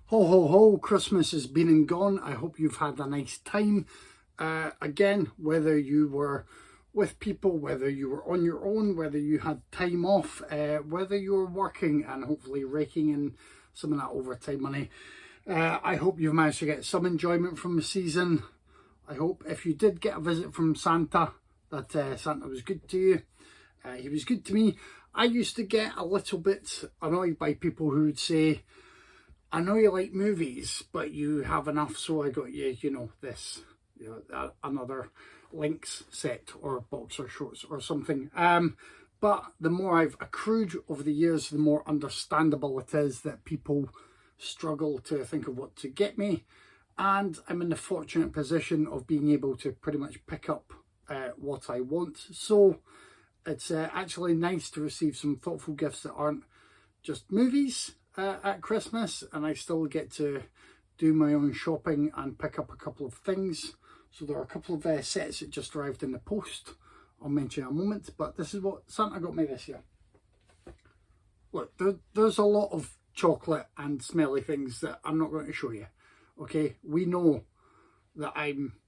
Ho ho ho, Christmas has been and gone. I hope you've had a nice time. Again, whether you were with people, whether you were on your own, whether you had time off, whether you were working and hopefully raking in some of that overtime money. I hope you've managed to get some enjoyment from the season. I hope if you did get a visit from Santa, that Santa was good to you. He was good to me. I used to get a little bit annoyed by people who would say, I know you like movies, but you have enough, so I got you, this, another Lynx set or boxer shorts or something. But the more I've accrued over the years, the more understandable it is that people struggle to think of what to get me. And I'm in the fortunate position of being able to pretty much pick up what I want. So it's actually nice to receive some thoughtful gifts that aren't just movies at Christmas, and I still get to do my own shopping and pick up a couple of things. So there are a couple of sets that just arrived in the post. I'll mention in a moment, but this is what Santa got me this year. Look, there's a lot of chocolate and smelly things that I'm not going to show you. Okay, we know that I'm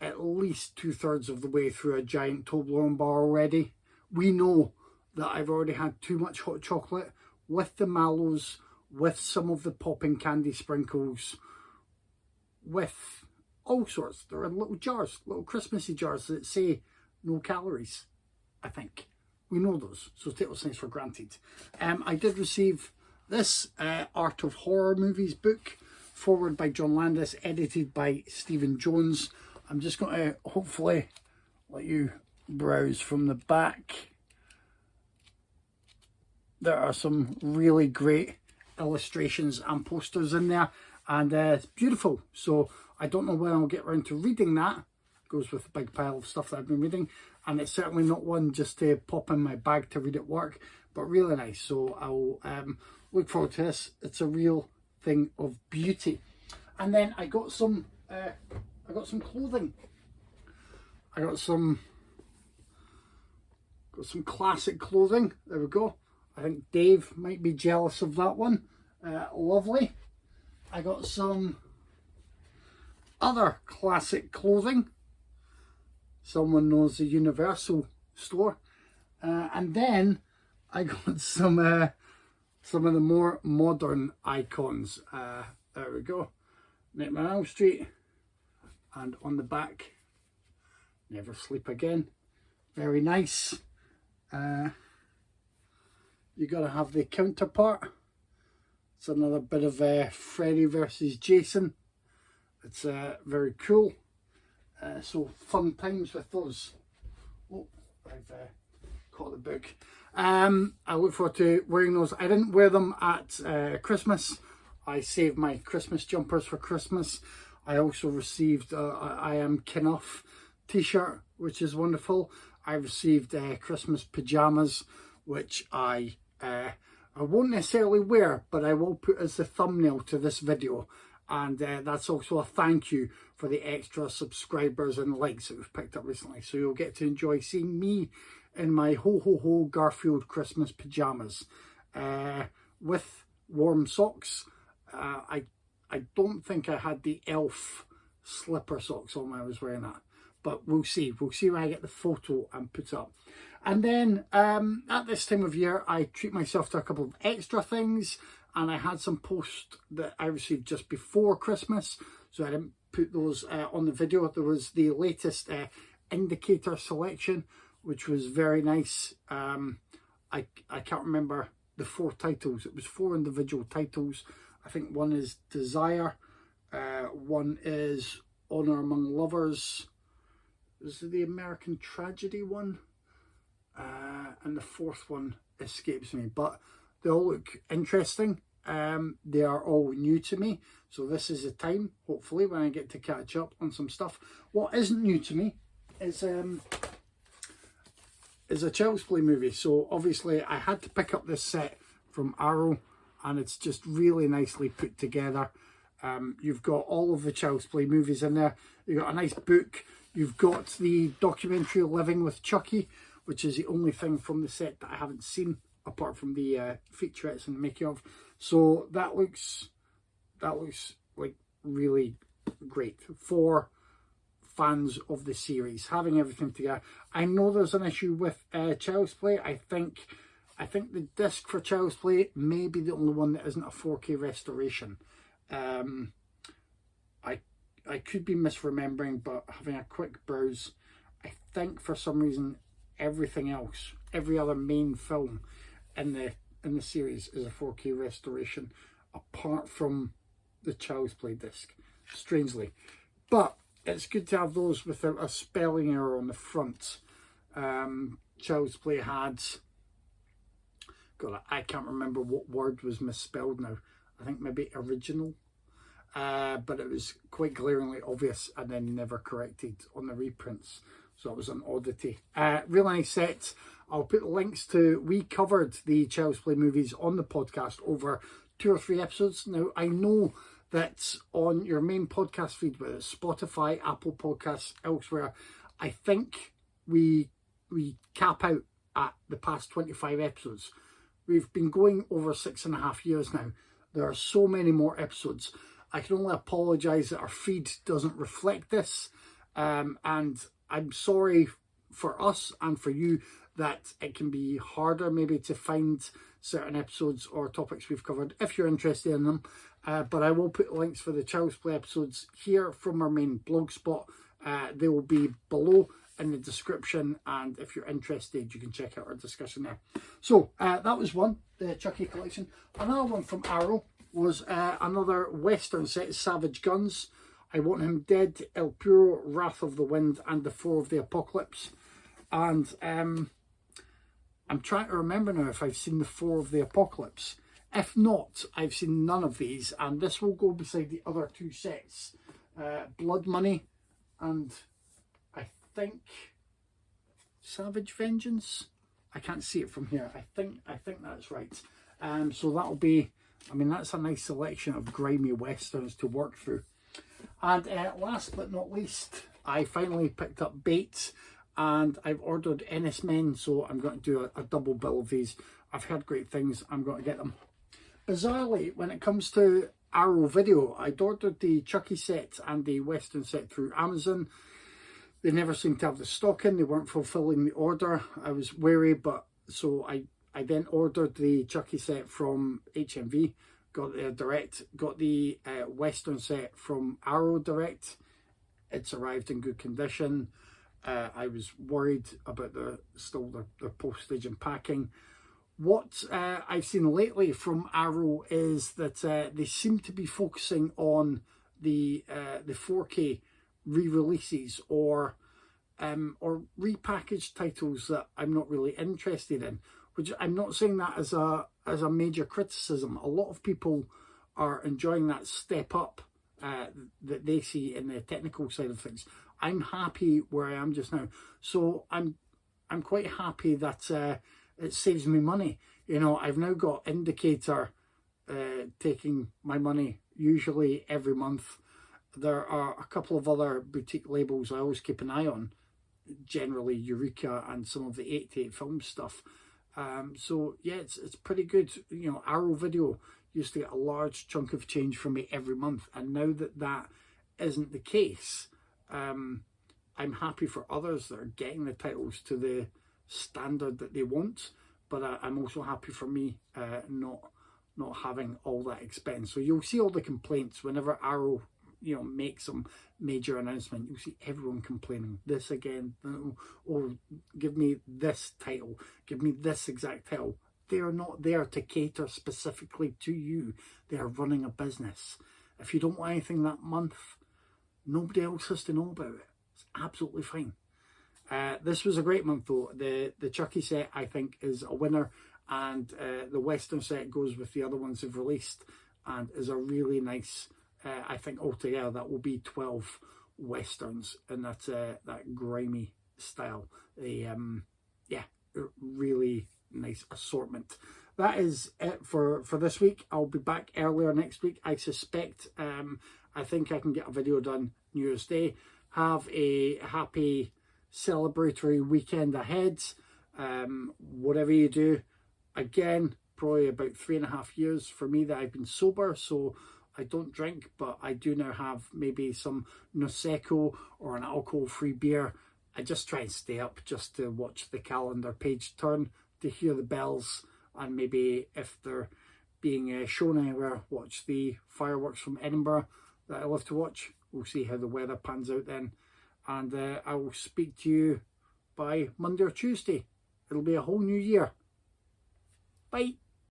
at least 2/3 of the way through a giant Toblerone bar already. We know that I've already had too much hot chocolate with the mallows, with some of the popping candy sprinkles, with all sorts. They're in little jars, little Christmassy jars that say no calories, I think. We know those, so take those things for granted. I did receive this Art of Horror Movies book, forward by John Landis, edited by Stephen Jones. I'm just going to hopefully let you browse from the back. There are some really great illustrations and posters in there, and it's beautiful. So I don't know when I'll get around to reading that. It goes with a big pile of stuff that I've been reading, and it's certainly not one just to pop in my bag to read at work, but really nice. So I'll look forward to this. It's a real thing of beauty. And then I got some clothing. I got some classic clothing. There we go. I think Dave might be jealous of that one. Lovely. I got some other classic clothing. Someone knows the Universal store. And then I got some of the more modern icons. There we go. Nightmare on Elm Street. And on the back, Never Sleep Again. Very nice. You got to have the counterpart. It's another bit of Freddy versus Jason. It's very cool. So fun times with those. Oh, I've caught the book. I look forward to wearing those. I didn't wear them at Christmas. I saved my Christmas jumpers for Christmas. I also received I Am Kenough t-shirt, which is wonderful. I received Christmas pajamas, which I won't necessarily wear, but I will put as the thumbnail to this video. And that's also a thank you for the extra subscribers and likes that we've picked up recently. So you'll get to enjoy seeing me in my Ho Ho Ho Garfield Christmas pajamas with warm socks. I don't think I had the elf slipper socks on when I was wearing that. But we'll see. We'll see when I get the photo and put it up. And then at this time of year, I treat myself to a couple of extra things. And I had some posts that I received just before Christmas, so I didn't put those on the video. There was the latest Indicator selection, which was very nice. I can't remember the 4 titles. It was 4 individual titles. I think one is Desire, one is Honor Among Lovers. This is the American Tragedy one, and the 4th one escapes me, but they all look interesting. They are all new to me, so this is the time, hopefully, when I get to catch up on some stuff. What isn't new to me is a Child's Play movie. So obviously I had to pick up this set from Arrow, and it's just really nicely put together. You've got all of the Child's Play movies in there. You've got a nice book. You've got the documentary Living with Chucky, which is the only thing from the set that I haven't seen, apart from the featurettes and the making of. So that looks like really great for fans of the series, having everything together. I know there's an issue with Child's Play. I think the disc for Child's Play may be the only one that isn't a 4K restoration. I could be misremembering, but having a quick browse, I think for some reason everything else, every other main film in the series is a 4K restoration, apart from the Child's Play disc, strangely. But it's good to have those without a spelling error on the front. Child's Play had, God, I can't remember what word was misspelled now. I think maybe original. But it was quite glaringly obvious and then never corrected on the reprints. So it was an oddity. Really nice sets. I'll put links to, we covered the Child's Play movies on the podcast over 2 or 3 episodes. Now, I know that on your main podcast feed, whether it's Spotify, Apple Podcasts, elsewhere, I think we cap out at the past 25 episodes. We've been going over 6.5 years now. There are so many more episodes. I can only apologise that our feed doesn't reflect this, and I'm sorry for us and for you that it can be harder maybe to find certain episodes or topics we've covered if you're interested in them. But I will put links for the Child's Play episodes here from our main blog spot. They will be below in the description, and if you're interested you can check out our discussion there. So that was one, the Chucky collection. Another one from Arrow was another Western set, Savage Guns, I Want Him Dead, El Puro, Wrath of the Wind, and The Four of the Apocalypse. And I'm trying to remember now if I've seen The Four of the Apocalypse. If not, I've seen none of these, and this will go beside the other 2 sets. Blood Money and I think Savage Vengeance. I can't see it from here. I think that's right. So that'll be, I mean, that's a nice selection of grimy westerns to work through. And last but not least, I finally picked up Bates, and I've ordered Ennis Men, so I'm going to do a double bill of these. I've heard great things. I'm going to get them. Bizarrely, when it comes to Arrow Video, I'd ordered the Chucky set and the Western set through Amazon. They never seemed to have the stock in. They weren't fulfilling the order. I was wary, but so I then ordered the Chucky set from HMV, got it direct, got the Western set from Arrow direct. It's arrived in good condition. I was worried about the postage and packing. What I've seen lately from Arrow is that they seem to be focusing on the 4K re-releases or repackaged titles that I'm not really interested in. Which I'm not saying that as a major criticism. A lot of people are enjoying that step up that they see in the technical side of things. I'm happy where I am just now, so I'm quite happy that it saves me money. You know, I've now got Indicator taking my money usually every month. There are a couple of other boutique labels I always keep an eye on, generally Eureka and some of the 88 film stuff. So yeah, it's pretty good. You know, Arrow Video used to get a large chunk of change from me every month, and now that isn't the case, I'm happy for others that are getting the titles to the standard that they want, but I'm also happy for me not having all that expense. So you'll see all the complaints whenever Arrow, you know, make some major announcement. You'll see everyone complaining, this again, or give me this title, give me this exact title. They are not there to cater specifically to you. They are running a business. If you don't want anything that month, nobody else has to know about it. It's absolutely fine. This was a great month though. The Chucky set, I think, is a winner, and the Western set goes with the other ones they've released and is a really nice, I think altogether that will be 12 Westerns in that grimy style. Yeah, really nice assortment. That is it for this week. I'll be back earlier next week, I suspect. I think I can get a video done New Year's Day. Have a happy celebratory weekend ahead. Whatever you do, again, probably about 3.5 years for me that I've been sober, so I don't drink, but I do now have maybe some Prosecco or an alcohol-free beer. I just try and stay up just to watch the calendar page turn, to hear the bells, and maybe if they're being shown anywhere, watch the fireworks from Edinburgh that I love to watch. We'll see how the weather pans out then. And I will speak to you by Monday or Tuesday. It'll be a whole new year. Bye.